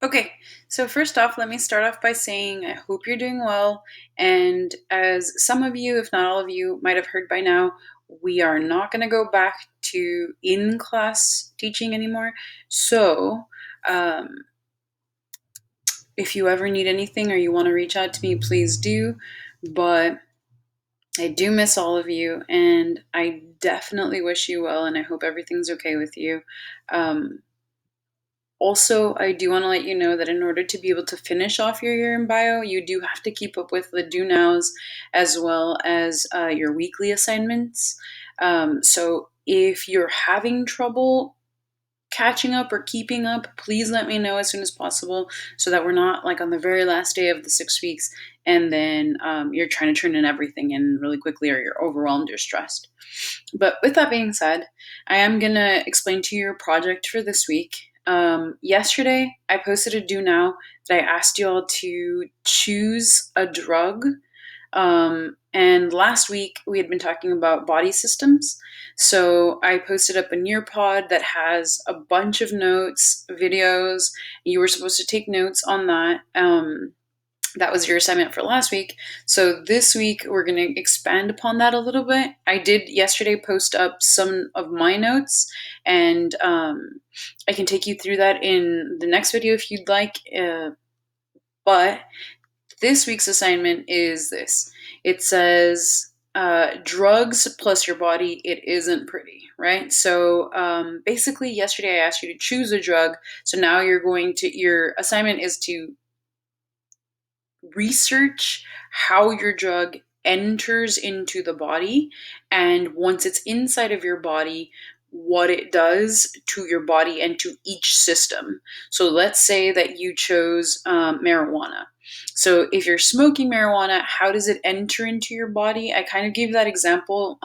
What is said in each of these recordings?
Okay, so first off, let me start off by saying I hope you're doing well. And as some of you, if not all of you, might have heard by now, we are not going to go back to in class teaching anymore. So, um, if you ever need anything or you want to reach out to me, please do. But I do miss all of you, and I definitely wish you well, and I hope everything's okay with you. Um, Also, I do want to let you know that in order to be able to finish off your year in bio, you do have to keep up with the do nows as well as your weekly assignments. So if you're having trouble catching up or keeping up, please let me know as soon as possible so that we're not like on the very last day of the 6 weeks and then you're trying to turn in everything in really quickly or you're overwhelmed or stressed. But with that being said, I am going to explain to you your project for this week. Yesterday, I posted a do now that I asked you all to choose a drug. And last week, we had been talking about body systems. So I posted up a Nearpod that has a bunch of notes, videos. You were supposed to take notes on that. That was your assignment for last week. So this week we're going to expand upon that a little bit. I did yesterday post up some of my notes, and I can take you through that in the next video if you'd like. But this week's assignment is this. It says drugs plus your body, it isn't pretty, right? So basically yesterday I asked you to choose a drug. So now your assignment is to research how your drug enters into the body, and once it's inside of your body, what it does to your body and to each system. So let's say that you chose marijuana. So if you're smoking marijuana, how does it enter into your body? I kind of gave that example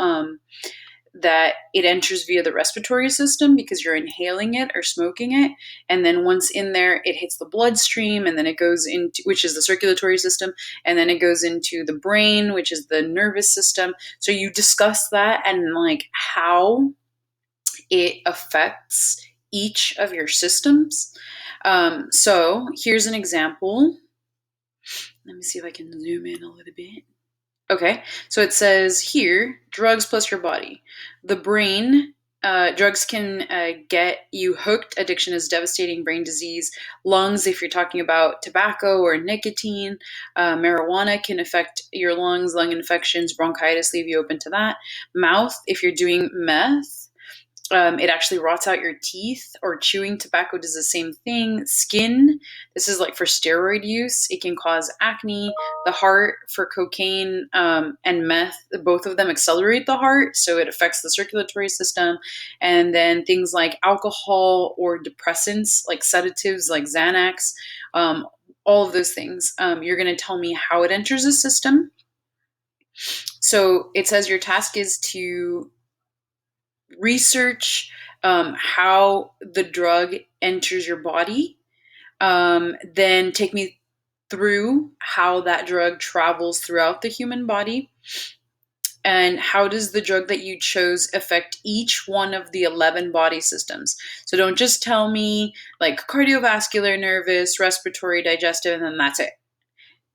that it enters via the respiratory system because you're inhaling it or smoking it. And then once in there, it hits the bloodstream and then it goes into, which is the circulatory system, and then it goes into the brain, which is the nervous system. So you discuss that and like how it affects each of your systems. So here's an example. Let me see if I can zoom in a little bit. Okay, so it says here drugs plus your body. The brain, drugs can get you hooked. Addiction is devastating brain disease. Lungs, if you're talking about tobacco or nicotine. Marijuana can affect your lungs, lung infections, bronchitis, leave you open to that. Mouth, if you're doing meth, it actually rots out your teeth, or chewing tobacco does the same thing. Skin, this is like for steroid use. It can cause acne. The heart, for cocaine and meth, both of them accelerate the heart, so it affects the circulatory system. And then things like alcohol or depressants, like sedatives, like Xanax, all of those things. You're going to tell me how it enters the system. So it says your task is to research how the drug enters your body, then take me through how that drug travels throughout the human body, and how does the drug that you chose affect each one of the 11 body systems. So don't just tell me like cardiovascular, nervous, respiratory, digestive, and then that's it.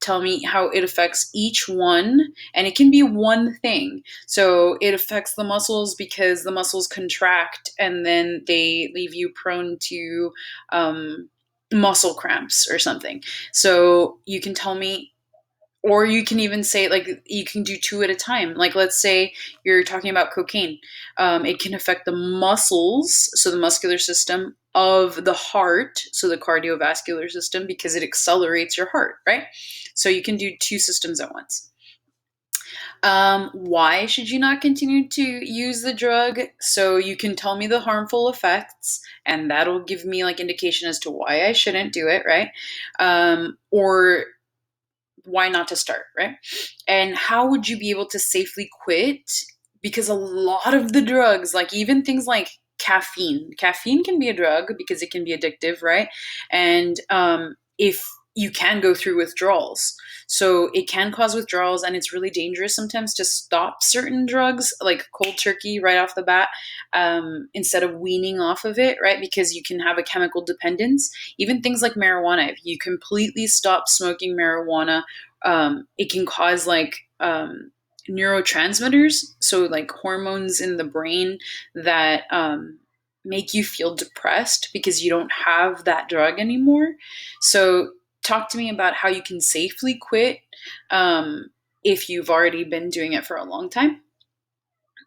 Tell me how it affects each one, and it can be one thing. So it affects the muscles because the muscles contract and then they leave you prone to muscle cramps or something. So you can tell me, or you can even say like you can do two at a time. Like let's say you're talking about cocaine. It can affect the muscles, so the muscular system of the heart, so the cardiovascular system, because it accelerates your heart, right? So you can do two systems at once. Why should you not continue to use the drug? So you can tell me the harmful effects, and that'll give me like indication as to why I shouldn't do it, right? Or why not to start, right? And how would you be able to safely quit? Because a lot of the drugs, like even things like caffeine can be a drug because it can be addictive, right? And if you can go through withdrawals. So it can cause withdrawals, and it's really dangerous sometimes to stop certain drugs, like cold turkey right off the bat, instead of weaning off of it, right? Because you can have a chemical dependence. Even things like marijuana, if you completely stop smoking marijuana, it can cause like neurotransmitters, so like hormones in the brain that make you feel depressed because you don't have that drug anymore. So talk to me about how you can safely quit if you've already been doing it for a long time.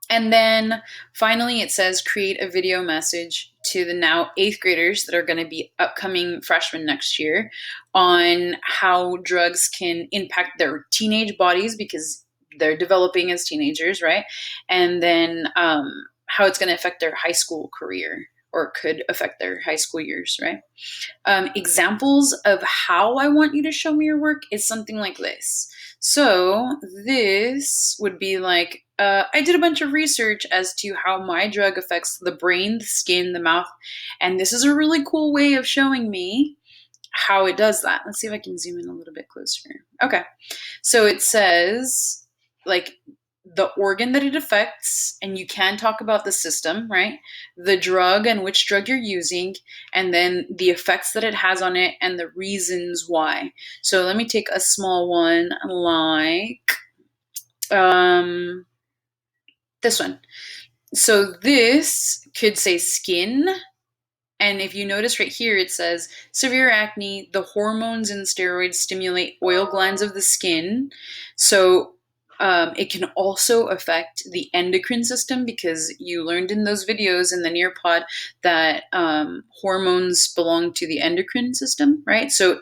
And then finally, it says create a video message to the now eighth graders that are going to be upcoming freshmen next year on how drugs can impact their teenage bodies because they're developing as teenagers, right? And then how it's going to affect their high school career or could affect their high school years, right? Examples of how I want you to show me your work is something like this. So this would be like, I did a bunch of research as to how my drug affects the brain, the skin, the mouth, and this is a really cool way of showing me how it does that. Let's see if I can zoom in a little bit closer. Okay. So it says like the organ that it affects, and you can talk about the system, right? The drug and which drug you're using, and then the effects that it has on it and the reasons why. So let me take a small one like this one. So this could say skin. And if you notice right here, it says severe acne, the hormones and steroids stimulate oil glands of the skin. So it can also affect the endocrine system because you learned in those videos in the Nearpod that hormones belong to the endocrine system, right? So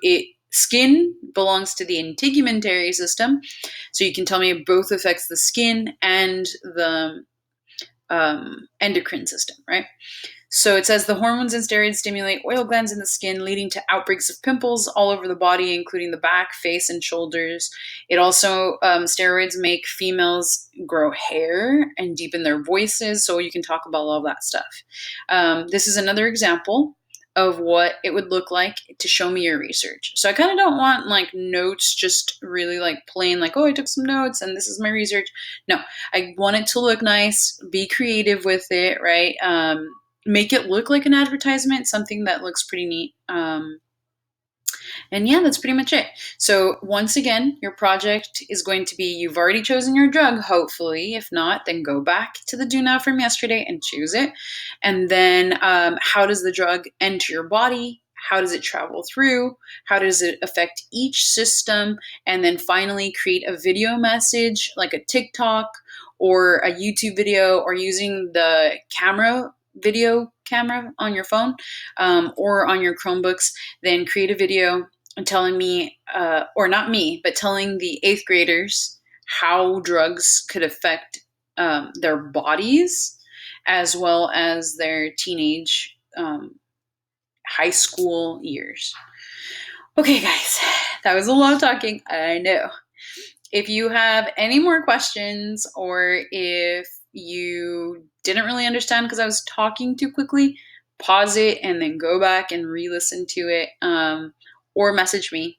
skin belongs to the integumentary system. So you can tell me it both affects the skin and the endocrine system, right? So it says the hormones and steroids stimulate oil glands in the skin, leading to outbreaks of pimples all over the body, including the back, face, and shoulders. It also, steroids make females grow hair and deepen their voices. So you can talk about all of that stuff. This is another example of what it would look like to show me your research. So I kind of don't want like notes, just really like plain, like, oh, I took some notes and this is my research. No, I want it to look nice, be creative with it, right? Make it look like an advertisement, something that looks pretty neat. And yeah, that's pretty much it. So once again, your project is going to be, you've already chosen your drug, hopefully. If not, then go back to the do now from yesterday and choose it. And then how does the drug enter your body? How does it travel through? How does it affect each system? And then finally create a video message like a TikTok or a YouTube video, or using the video camera on your phone or on your Chromebooks. Then create a video and telling me, or not me, but telling the eighth graders how drugs could affect their bodies as well as their teenage high school years. Okay, guys, that was a lot of talking. I know. If you have any more questions, or if you didn't really understand because I was talking too quickly, pause it and then go back and re-listen to it, or message me.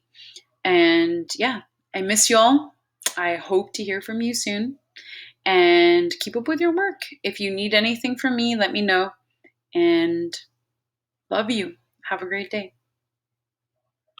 And yeah, I miss y'all. I hope to hear from you soon. And keep up with your work. If you need anything from me, let me know. And love you. Have a great day.